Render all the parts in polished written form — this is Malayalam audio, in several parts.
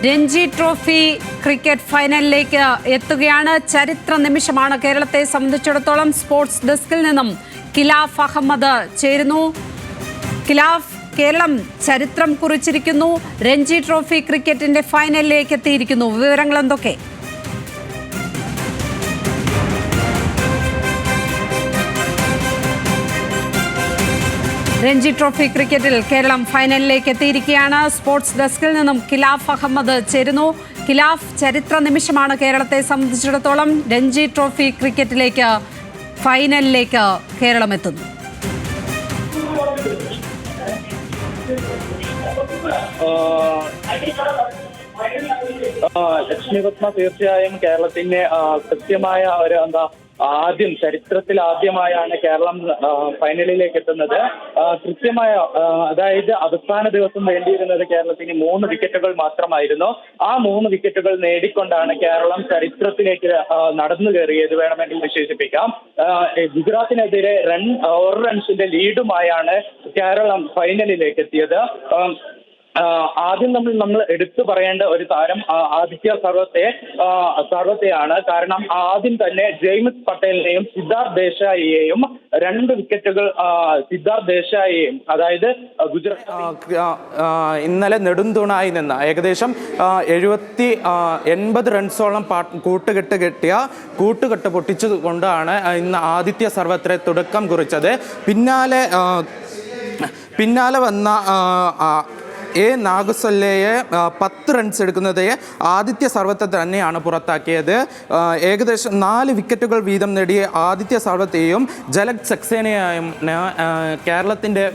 രഞ്ജി ട്രോഫി ക്രിക്കറ്റ് ഫൈനലിലേക്ക് എത്തുകയാണ്. ചരിത്ര നിമിഷമാണ് കേരളത്തെ സംബന്ധിച്ചിടത്തോളം. സ്പോർട്സ് ഡെസ്കിൽ നിന്നും ഖിലാഫ് അഹമ്മദ് ചേരുന്നു. ഖിലാഫ്, കേരളം ചരിത്രം കുറിച്ചിരിക്കുന്നു. രഞ്ജി ട്രോഫി ക്രിക്കറ്റിന്റെ ഫൈനലിലേക്ക് എത്തിയിരിക്കുന്നു. വിവരങ്ങൾ എന്തൊക്കെ? രഞ്ജി ട്രോഫി ക്രിക്കറ്റിൽ കേരളം ഫൈനലിലേക്ക് എത്തിയിരിക്കുകയാണ്. സ്പോർട്സ് ഡെസ്കിൽ നിന്നും ഖിലാഫ് അഹമ്മദ് ചേരുന്നു. ഖിലാഫ്, ചരിത്ര നിമിഷമാണ് കേരളത്തെ സംബന്ധിച്ചിടത്തോളം. രഞ്ജി ട്രോഫി ക്രിക്കറ്റിലേക്ക് ഫൈനലിലേക്ക് കേരളം എത്തുന്നു. ലക്ഷ്മി പത്മ, തീർച്ചയായും കേരളത്തിന്റെ കൃത്യമായ ഒരു ചരിത്രത്തിൽ ആദ്യമായാണ് കേരളം ഫൈനലിലേക്ക് എത്തുന്നത്. കൃത്യമായ, അതായത് അവസാന ദിവസം വേണ്ടിയിരുന്നത് കേരളത്തിന് 3 വിക്കറ്റുകൾ മാത്രമായിരുന്നു. ആ 3 വിക്കറ്റുകൾ നേടിക്കൊണ്ടാണ് കേരളം ചരിത്രത്തിലേക്ക് നടന്നു കയറിയത് വേണമെങ്കിൽ വിശേഷിപ്പിക്കാം. ഗുജറാത്തിനെതിരെ 1 റൺസിന്റെ ലീഡുമായാണ് കേരളം ഫൈനലിലേക്ക് എത്തിയത്. ആദ്യം നമ്മൾ എടുത്തു പറയേണ്ട ഒരു താരം ആദിത്യ സർവത്തെയാണ്. കാരണം ആദ്യം തന്നെ ജെയിംസ് പട്ടേലിനെയും സിദ്ധാർത്ഥ് ദേശായിയെയും 2 വിക്കറ്റുകൾ സിദ്ധാർത്ഥ് ദേശായിയെയും, അതായത് ഗുജറാത്ത് ഇന്നലെ നെടുംതൂണായി നിന്ന് ഏകദേശം 80 റൺസോളം കൂട്ടുകെട്ട് പൊട്ടിച്ചുകൊണ്ടാണ് ഇന്ന് ആദിത്യ സർവത്രെ തുടക്കം കുറിച്ചത്. പിന്നാലെ വന്ന നാഗസല്ലയെ 10 റൺസ് എടുക്കുന്നത് ആദിത്യ സർവത്തെ തന്നെയാണ് പുറത്താക്കിയത്. ഏകദേശം 4 വിക്കറ്റുകൾ വീതം നേടിയ ആദിത്യ സർവത്തെയും ജലജ് സക്സേനയെയും കേരളത്തിൻ്റെ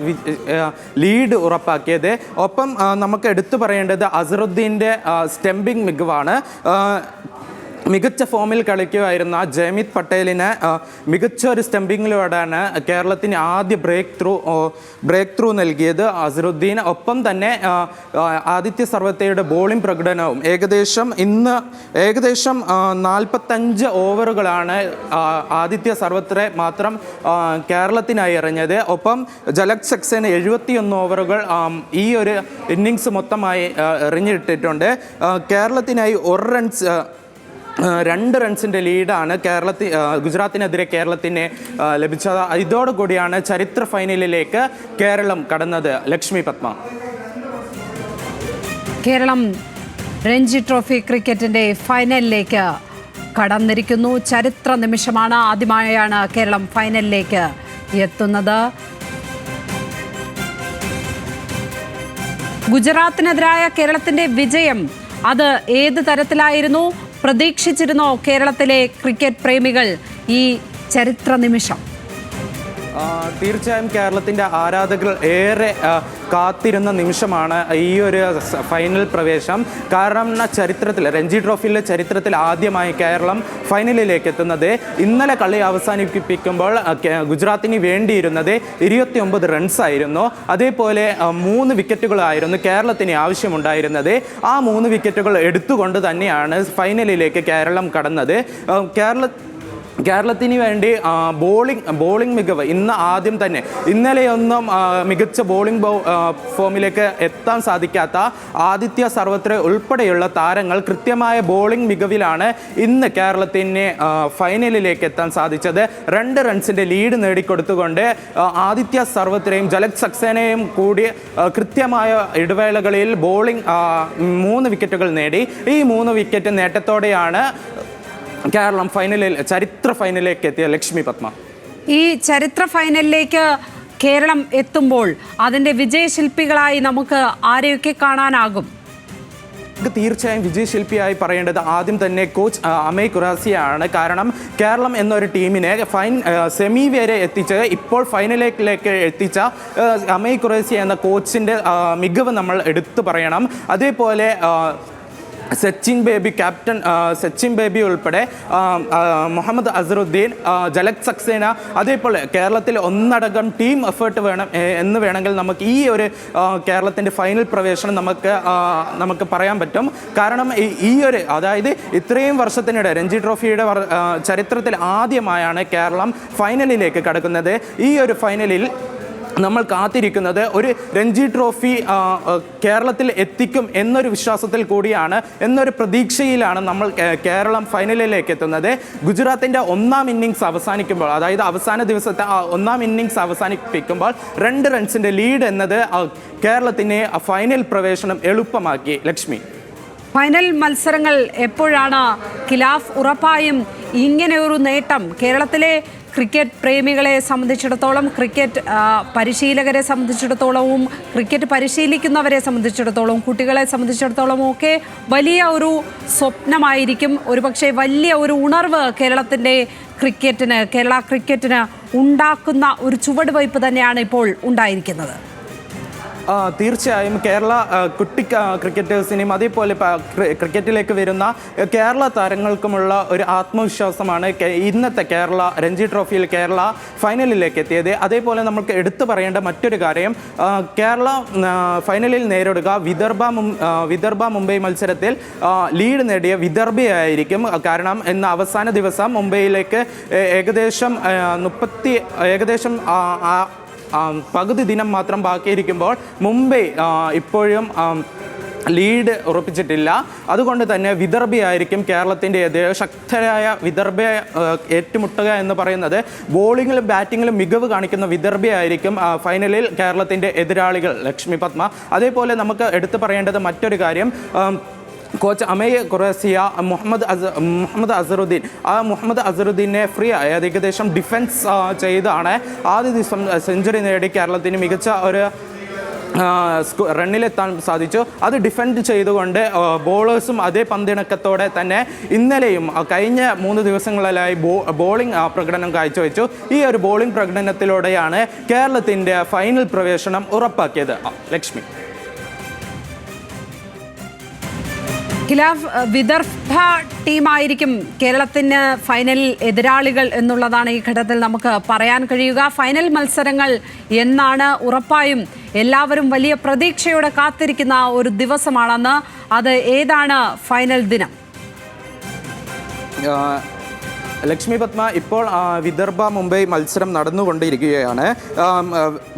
ലീഡ് ഉറപ്പാക്കിയത്. ഒപ്പം നമുക്ക് എടുത്തു പറയേണ്ടത് അസറുദ്ദീൻ്റെ സ്റ്റംപിംഗ് മികവാണ്. മികച്ച ഫോമിൽ കളിക്കുമായിരുന്ന ജയമീത് പട്ടേലിന് മികച്ച ഒരു സ്റ്റംപിങ്ങിലൂടെയാണ് കേരളത്തിന് ആദ്യ ബ്രേക്ക് ത്രൂ നൽകിയത് അസറുദ്ദീൻ. ഒപ്പം തന്നെ ആദിത്യ സർവത്തയുടെ ബോളിംഗ് പ്രകടനവും ഏകദേശം 45 ഓവറുകളാണ് ആദിത്യ സർവത്തെ മാത്രം കേരളത്തിനായി എറിഞ്ഞത്. ഒപ്പം ജലജ് സക്സേന 71 ഓവറുകൾ ഈ ഒരു ഇന്നിങ്സ് മൊത്തമായി എറിഞ്ഞിട്ടിട്ടുണ്ട്. കേരളത്തിനായി 2 റൺസിൻ്റെ ലീഡാണ് ഗുജറാത്തിനെതിരെ കേരളത്തിന് ലഭിച്ചത്. ഇതോടുകൂടിയാണ് ചരിത്ര ഫൈനലിലേക്ക് കേരളം കടന്നത്. ലക്ഷ്മി പത്മ, കേരളം രഞ്ജി ട്രോഫി ക്രിക്കറ്റിന്റെ ഫൈനലിലേക്ക് കടന്നിരിക്കുന്നു. ചരിത്ര നിമിഷമാണ്. ആദ്യമായാണ് കേരളം ഫൈനലിലേക്ക് എത്തുന്നത്. ഗുജറാത്തിനെതിരായ കേരളത്തിന്റെ വിജയം അത് ഏത് തരത്തിലായിരുന്നു? പ്രതീക്ഷിച്ചിരുന്നോ കേരളത്തിലെ ക്രിക്കറ്റ് പ്രേമികൾ ഈ ചരിത്ര നിമിഷം? തീർച്ചയായും കേരളത്തിൻ്റെ ആരാധകർ ഏറെ കാത്തിരുന്ന നിമിഷമാണ് ഈ ഒരു ഫൈനൽ പ്രവേശം. കാരണം രഞ്ജി ട്രോഫിയിലെ ചരിത്രത്തിൽ ആദ്യമായി കേരളം ഫൈനലിലേക്ക് എത്തുന്നത്. ഇന്നലെ കളി അവസാനിപ്പിക്കുമ്പോൾ ഗുജറാത്തിന് വേണ്ടിയിരുന്നത് 29 റൺസായിരുന്നു. അതേപോലെ 3 വിക്കറ്റുകളായിരുന്നു കേരളത്തിന് ആവശ്യമുണ്ടായിരുന്നത്. ആ 3 വിക്കറ്റുകൾ എടുത്തുകൊണ്ട് തന്നെയാണ് ഫൈനലിലേക്ക് കേരളം കടന്നത്. കേരളത്തിന് വേണ്ടി ബോളിംഗ് മികവ് ആദ്യം തന്നെ ഇന്നലെയൊന്നും മികച്ച ബോളിംഗ് ഫോമിലേക്ക് എത്താൻ സാധിക്കാത്ത ആദിത്യ സർവത്രെ ഉൾപ്പെടെയുള്ള താരങ്ങൾ കൃത്യമായ ബോളിംഗ് മികവിലാണ് ഇന്ന് കേരളത്തിന് ഫൈനലിലേക്ക് എത്താൻ സാധിച്ചത്. 2 റൺസിൻ്റെ ലീഡ് നേടിക്കൊടുത്തുകൊണ്ട് ആദിത്യ സർവത്രെയും ജലജ് സക്സേനയും കൂടി കൃത്യമായ ഇടവേളകളിൽ ബോളിംഗ് 3 വിക്കറ്റുകൾ നേടി. ഈ 3 വിക്കറ്റ് നേട്ടത്തോടെയാണ് കേരളം ചരിത്ര ഫൈനലിലേക്ക് എത്തിയ. ലക്ഷ്മി പത്മ, ഈ ചരിത്ര ഫൈനലിലേക്ക് കേരളം എത്തുമ്പോൾ അതിൻ്റെ വിജയശില്പികളായി നമുക്ക് ആരെയൊക്കെ കാണാനാകും? തീർച്ചയായും വിജയശില്പിയായി പറയേണ്ടത് ആദ്യം തന്നെ കോച്ച് അമയ് ഖുറേഷിയാണ്. കാരണം കേരളം എന്നൊരു ടീമിനെ സെമി വരെ എത്തിച്ച് ഇപ്പോൾ ഫൈനലിലേക്ക് എത്തിച്ച അമയ് ഖുറേഷി എന്ന കോച്ചിൻ്റെ മികവ് നമ്മൾ എടുത്തു പറയണം. അതേപോലെ ക്യാപ്റ്റൻ സച്ചിൻ ബേബി ഉൾപ്പെടെ മുഹമ്മദ് അസറുദ്ദീൻ, ജലജ് സക്സേന, അതേപോലെ കേരളത്തിൽ ഒന്നടങ്കം ടീം എഫേർട്ട് എന്ന് വേണമെങ്കിൽ നമുക്ക് ഈ ഒരു കേരളത്തിൻ്റെ ഫൈനൽ പ്രവേശനം നമുക്ക് പറയാൻ പറ്റും. കാരണം അതായത് ഇത്രയും വർഷത്തിനിടെ രഞ്ജി ട്രോഫിയുടെ ചരിത്രത്തിൽ ആദ്യമായാണ് കേരളം ഫൈനലിലേക്ക് കടക്കുന്നത്. ഈ ഒരു ഫൈനലിൽ നമ്മൾ കാത്തിരിക്കുന്നത് ഒരു രഞ്ജി ട്രോഫി കേരളത്തിൽ എത്തിക്കും എന്നൊരു വിശ്വാസത്തിൽ കൂടിയാണ്, എന്നൊരു പ്രതീക്ഷയിലാണ് നമ്മൾ കേരളം ഫൈനലിലേക്ക് എത്തുന്നത്. ഗുജറാത്തിൻ്റെ ഒന്നാം ഇന്നിങ്സ് അവസാനിക്കുമ്പോൾ, അതായത് അവസാന ദിവസത്തെ ഒന്നാം ഇന്നിങ്സ് അവസാനിപ്പിക്കുമ്പോൾ 2 റൺസിൻ്റെ ലീഡ് എന്നത് കേരളത്തിന് ഫൈനൽ പ്രവേശനം എളുപ്പമാക്കി. ലക്ഷ്മി, ഫൈനൽ മത്സരങ്ങൾ എപ്പോഴാണ് ഖിലാഫ്? ഉറപ്പായും ഇങ്ങനെ ഒരു നേട്ടം കേരളത്തിലെ ക്രിക്കറ്റ് പ്രേമികളെ സംബന്ധിച്ചിടത്തോളം, ക്രിക്കറ്റ് പരിശീലകരെ സംബന്ധിച്ചിടത്തോളവും ക്രിക്കറ്റ് പരിശീലിക്കുന്നവരെ സംബന്ധിച്ചിടത്തോളം, കുട്ടികളെ സംബന്ധിച്ചിടത്തോളം ഒക്കെ വലിയ ഒരു സ്വപ്നമായിരിക്കും. ഒരുപക്ഷെ വലിയ ഒരു ഉണർവ് കേരളത്തിൻ്റെ ക്രിക്കറ്റിന്, കേരള ക്രിക്കറ്റിന് ഉണ്ടാക്കുന്ന ഒരു ചുവടുവയ്പ് തന്നെയാണ് ഇപ്പോൾ ഉണ്ടായിരിക്കുന്നത്. തീർച്ചയായും കേരള കുട്ടി ക്രിക്കറ്റേഴ്സിനെയും അതേപോലെ ക്രിക്കറ്റിലേക്ക് വരുന്ന കേരള താരങ്ങൾക്കുമുള്ള ഒരു ആത്മവിശ്വാസമാണ് ഇന്നത്തെ കേരള രഞ്ജി ട്രോഫിയിൽ കേരള ഫൈനലിലേക്ക് എത്തിയത്. അതേപോലെ നമുക്ക് എടുത്തു പറയേണ്ട മറ്റൊരു കാര്യം, കേരള ഫൈനലിൽ നേരിടുക വിദർഭ മുംബൈ മത്സരത്തിൽ ലീഡ് നേടിയ വിദർഭയായിരിക്കും. കാരണം ഇന്ന് അവസാന ദിവസം മുംബൈയിലേക്ക് ഏകദേശം പകുതി ദിനം മാത്രം ബാക്കിയിരിക്കുമ്പോൾ മുംബൈ ഇപ്പോഴും ലീഡ് ഉറപ്പിച്ചിട്ടില്ല. അതുകൊണ്ട് തന്നെ വിദർഭയായിരിക്കും കേരളത്തിൻ്റെ ശക്തരായ വിദർഭയെ ഏറ്റുമുട്ടുക എന്ന് പറയുന്നത്. ബോളിങ്ങിലും ബാറ്റിങ്ങിലും മികവ് കാണിക്കുന്ന വിദർഭയായിരിക്കും ഫൈനലിൽ കേരളത്തിൻ്റെ എതിരാളികൾ. ലക്ഷ്മി പത്മ, അതേപോലെ നമുക്ക് എടുത്തു പറയേണ്ടത് മറ്റൊരു കാര്യം, കോച്ച് അമേയ് ഖുറേസിയ മുഹമ്മദ് അസറുദ്ദീൻ മുഹമ്മദ് അസറുദ്ദീനെ ഫ്രീ ആയത് ഏകദേശം ഡിഫൻസ് ചെയ്താണ് ആദ്യ ദിവസം സെഞ്ചുറി നേടി കേരളത്തിന് മികച്ച ഒരു റണ്ണിലെത്താൻ സാധിച്ചു. അത് ഡിഫെൻഡ് ചെയ്തുകൊണ്ട് ബോളേഴ്സും അതേ പന്തിണക്കത്തോടെ തന്നെ ഇന്നലെയും കഴിഞ്ഞ 3 ദിവസങ്ങളിലായി ബോളിംഗ് പ്രകടനം കാഴ്ചവെച്ചു. ഈ ഒരു ബോളിംഗ് പ്രകടനത്തിലൂടെയാണ് കേരളത്തിൻ്റെ ഫൈനൽ പ്രവേശനം ഉറപ്പാക്കിയത്. ലക്ഷ്മി, ഖിലാഫ് വിദർഭ ടീമായിരിക്കും കേരളത്തിന് ഫൈനലിൽ എതിരാളികൾ എന്നുള്ളതാണ് ഈ ഘട്ടത്തിൽ നമുക്ക് പറയാൻ കഴിയുക. ഫൈനൽ മത്സരങ്ങൾ എന്നാണ്? ഉറപ്പായും എല്ലാവരും വലിയ പ്രതീക്ഷയോടെ കാത്തിരിക്കുന്ന ഒരു ദിവസമാണെന്ന്. അത് ഏതാണ് ഫൈനൽ ദിനം? ലക്ഷ്മി പത്മ, ഇപ്പോൾ വിദർഭ മുംബൈ മത്സരം നടന്നുകൊണ്ടിരിക്കുകയാണ്.